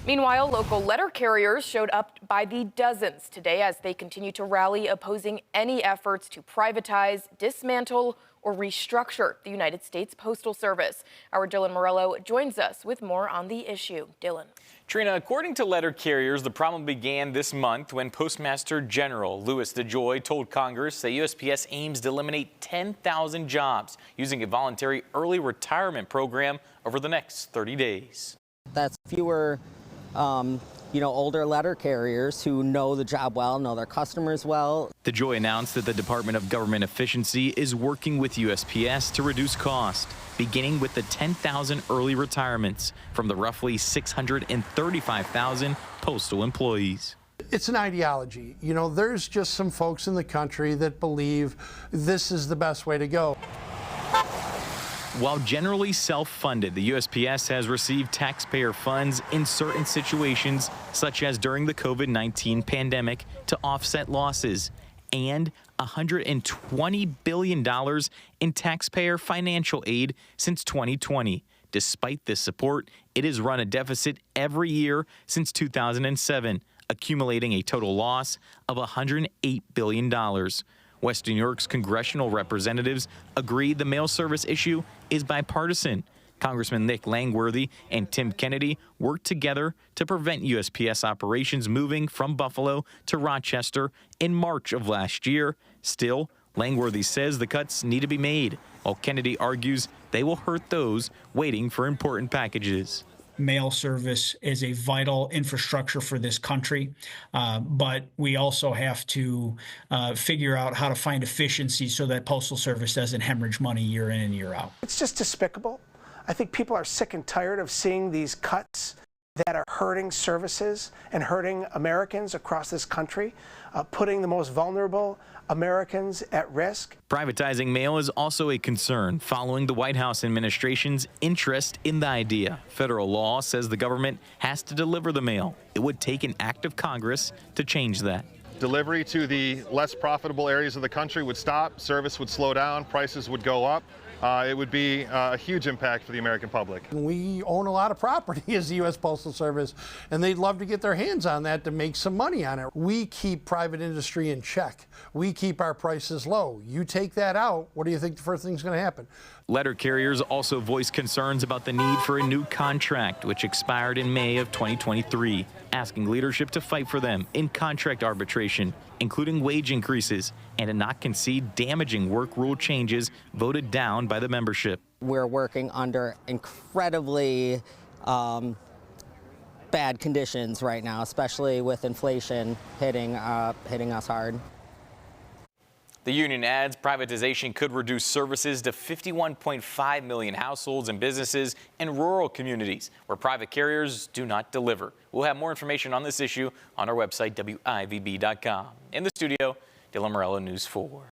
Meanwhile, local letter carriers showed up by the dozens today as they continue to rally opposing any efforts to privatize, dismantle, or restructure the United States Postal Service. Our Dylan Morello joins us with more on the issue. Dylan. Trina, according to letter carriers, the problem began this month when Postmaster General Louis DeJoy told Congress that USPS aims to eliminate 10,000 jobs using a voluntary early retirement program over the next 30 days. That's fewer older letter carriers who know the job well, know their customers well. DeJoy announced that the Department of Government Efficiency is working with USPS to reduce cost, beginning with the 10,000 early retirements from the roughly 635,000 postal employees. It's an ideology. There's just some folks in the country that believe this is the best way to go. While generally self-funded, the USPS has received taxpayer funds in certain situations, such as during the COVID-19 pandemic, to offset losses, and $120 billion in taxpayer financial aid since 2020. Despite this support, it has run a deficit every year since 2007, accumulating a total loss of $108 billion. Western New York's congressional representatives agreed the mail service issue is bipartisan. Congressman Nick Langworthy and Tim Kennedy worked together to prevent USPS operations moving from Buffalo to Rochester in March of last year. Still, Langworthy says the cuts need to be made, while Kennedy argues they will hurt those waiting for important packages. Mail service is a vital infrastructure for this country, but we also have to figure out how to find efficiency so that Postal Service doesn't hemorrhage money year in and year out. It's just despicable. I think people are sick and tired of seeing these cuts that are hurting services and hurting Americans across this country, putting the most vulnerable Americans at risk. Privatizing mail is also a concern following the White House administration's interest in the idea. Federal law says the government has to deliver the mail. It would take an act of Congress to change that. Delivery to the less profitable areas of the country would stop, service would slow down, prices would go up. It would be a huge impact for the American public. We own a lot of property as the U.S. Postal Service, and they'd love to get their hands on that to make some money on it. We keep private industry in check. We keep our prices low. You take that out, what do you think the first thing's going to happen? Letter carriers also voiced concerns about the need for a new contract, which expired in May of 2023, asking leadership to fight for them in contract arbitration, including wage increases, and to not concede damaging work rule changes voted down by the membership. We're working under incredibly bad conditions right now, especially with inflation hitting us hard. The union adds privatization could reduce services to 51.5 million households and businesses in rural communities where private carriers do not deliver. We'll have more information on this issue on our website, WIVB.com. In the studio, Dylan Morello, News 4.